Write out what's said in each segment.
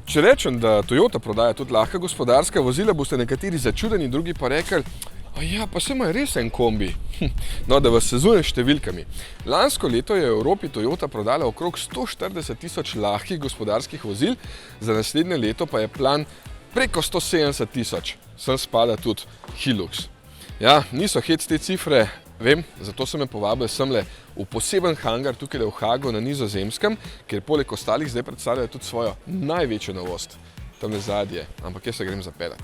Če rečem, da Toyota prodaja tudi lahka gospodarska vozila, boste nekateri začudeni, drugi pa rekli, ja, pa se ima res en kombi. No, da vas sezujem s številkami. Lansko leto je v Evropi Toyota prodala okrog 140 tisoč lahkih gospodarskih vozil, za naslednje leto pa je plan preko 170 tisoč. Sem spada tudi Hilux. Ja, niso hec te cifre, vem, zato so me povabili semle v poseben hangar tukaj v Hagu na Nizozemskem, kjer poleg ostalih zdaj predstavljajo tudi svojo največjo novost. Tamle zadnje, ampak jaz se grem zapeljat.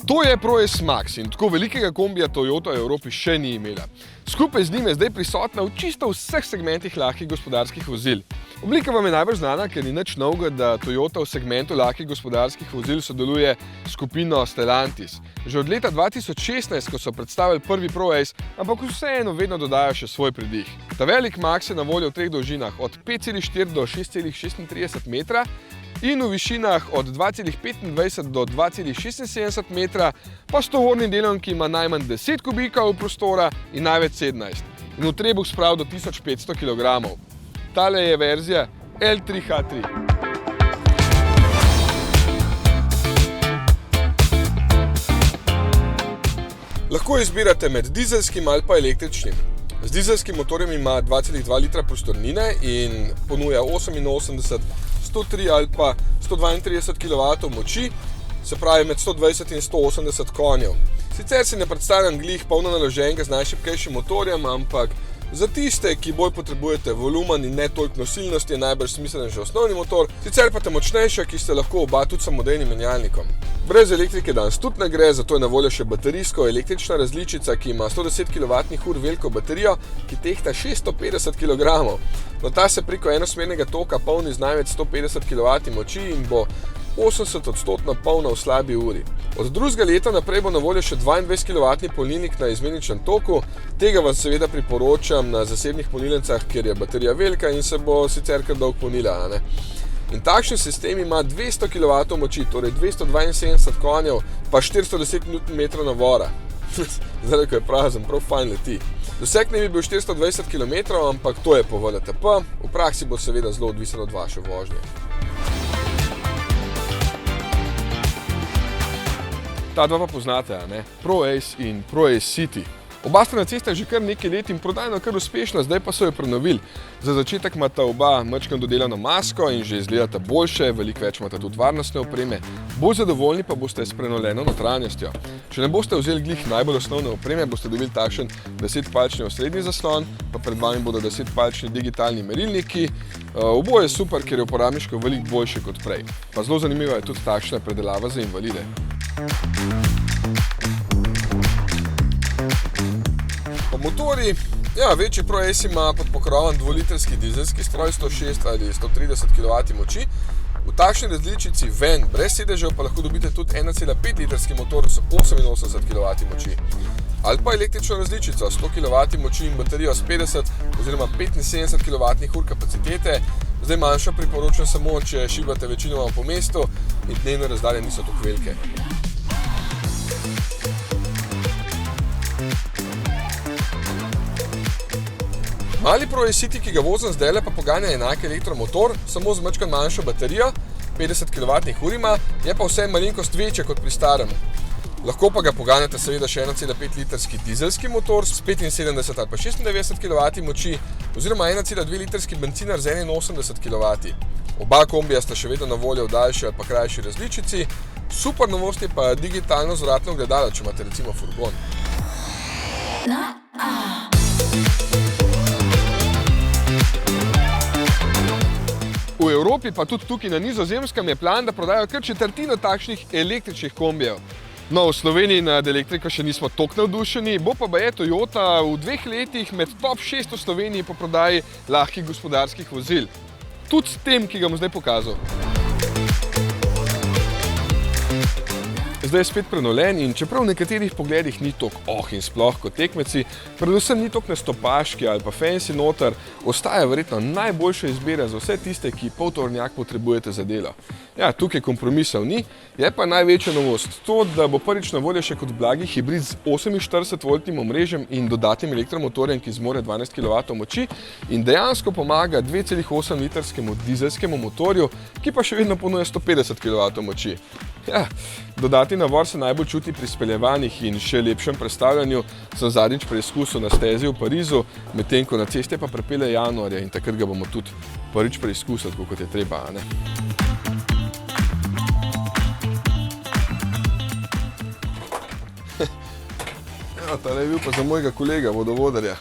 To je ProAce Max in tako velikega kombija Toyota v Evropi še ni imela. Skupaj z njim je zdaj prisotna v čisto vseh segmentih lahkih gospodarskih vozil. Oblika vam je najbolj znana, ker ni nič novega, da Toyota v segmentu lahkih gospodarskih vozil sodeluje s skupino Stellantis. Že od leta 2016, ko so predstavili prvi ProAce, ampak vseeno vedno dodajo še svoj pridih. Ta velik Max je na voljo v treh dolžinah, od 5,4 do 6,36 metra, in v višinah od 2,25 do 2,76 metra, pa s tovornim delom, ki ima najmanj 10 kubikov prostora in največ 17. In v trebuh sprav do 1500 kg. Tale je verzija L3H3. Lahko izbirate med dizelskim ali pa električnim. Z dizelskim motorjem ima 2,2 litra prostornine in ponuja 88, 103 ali pa 132 kW moči, se pravi med 120 in 180 konjev. Sicer si ne predstavljam glih polno naloženega z najšibkejšim motorjem, ampak za tiste, ki bolj potrebujete volumen in ne toliko nosilnosti, je najbrž smiseln že osnovni motor, sicer pa te močnejša, ki ste lahko oba tudi samodejnim menjalnikom. Brez elektrike danes tudi ne gre, zato je na voljo še baterijsko električna različica, ki ima 110 kWh veliko baterijo, ki tehta 650 kg. No, ta se preko enosmernega toka polni z največ 150 kW moči in bo 80% polna v slabi uri. Od drugega leta naprej bo na voljo še 22 kW polnilnik na izmeničnem toku. Tega vam seveda priporočam na zasebnih polnilnicah, kjer je baterija velika in se bo sicer kar dolgo polnila. In takšen sistem ima 200 kW moči, torej 272 konjev, pa 410 Nm navora. Zdaj, ko je prazen, prav fajn leti. Doseg ne bi bil 420 km, ampak to je po VLTP. V praksi bo seveda zelo odvisen od vaše vožnje. Ta dva pa poznate, ProAce in ProAce City. Oba sta na cestah že kar nekaj let in prodajno kar uspešna, zdaj pa so jo prenovili. Za začetek imata oba majčkeno dodelano masko in že izgledata boljše, veliko več imata tudi varnostne opreme. Bolj zadovoljni pa boste s prenovljeno notranjostjo. Če ne boste vzeli glih najbolj osnovne opreme, boste dobili takšen 10-palčni osrednji zaslon, pa pred vami bodo 10-palčni digitalni merilniki. Oboje je super, ker je uporabniško veliko boljše kot prej. Pa zelo zanimiva je tudi takšna predelava za invalide. Pa motori, ja, večji ProAce ima pod pokrovom dvolitrski dizelski stroj 106 ali 130 kW moči. V takšni različici ven, brez sedežev, pa lahko dobite tudi 1,5 litrski motor s 88 kW moči. Ali pa električno različico, 100 kW moči in baterijo s 50 oziroma 75 kWh kapacitete. Zdaj manjša priporočam samo, če šibate večinoma po mestu in dnevne razdalje niso tako velike. Mali ProAce City, ki ga vozim zdajle, pa poganja enak elektromotor, samo z majčkeno manjšo baterijo, 50 kWh ima, je pa vse malenkost večja kot pri starem. Lahko pa ga poganjate seveda še 1,5 litrski dizelski motor s 75 ali pa 96 kW moči oziroma 1,2 litrski bencinar z 81 kW. Oba kombija sta še vedno na voljo v daljši ali pa krajši različici. Super novost je pa digitalno zvratno ogledalo, če imate recimo furgon. V Evropi, pa tudi tukaj na Nizozemskem, je plan, da prodajo kar četrtino takšnih električnih kombijev. No, v Sloveniji nad elektriko še nismo toliko navdušeni, bo pa baje Toyota v 2 letih med top 6 v Sloveniji po prodaji lahkih gospodarskih vozil. Tudi s tem, ki ga bom zdaj pokazal. Zdaj je spet prenovljen in čeprav v nekaterih pogledih ni toliko in sploh kot tekmeci, predvsem ni toliko nastopaški ali pa fancy noter, ostaja verjetno najboljša izbira za vse tiste, ki poltovornjak potrebujete za delo. Ja, tukaj kompromisov ni, je pa največja novost to, da bo prvič na voljo še kot blagi hibrid z 48-voltnim omrežjem in dodatnim elektromotorjem, ki zmore 12 kW moči in dejansko pomaga 2,8 litrskemu dizelskemu motorju, ki pa še vedno ponuja 150 kW moči. Ja, dodatni navor se najbolj čuti pri speljevanjih in še lepšem predstavljanju sem zadnjič preizkusil na stezi v Parizu, medtem ko na ceste pa pripelje januarja in takrat ga bomo tudi prvič preizkusili, tako kot je treba, ne? Ja, tale je bil pa za mojega kolega, vodovodarja.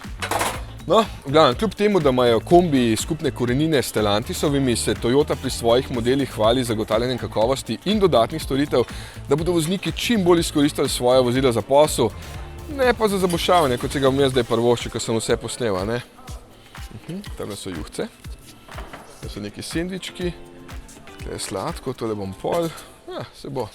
No, v glavnem, kljub temu, da imajo kombi skupne korenine s Stellantisovimi, se Toyota pri svojih modelih hvali zagotavljanjem kakovosti in dodatnih storitev, da bodo vozniki čim bolj izkoristili svoje vozila za posel, ne pa za zabušavanje, kot se ga bom jaz zdaj prvoščil, ko sem vse posnel, ne? Tale so juhce, tale so neki sendvički, tule je sladko, tole bom pol, ja, se bo.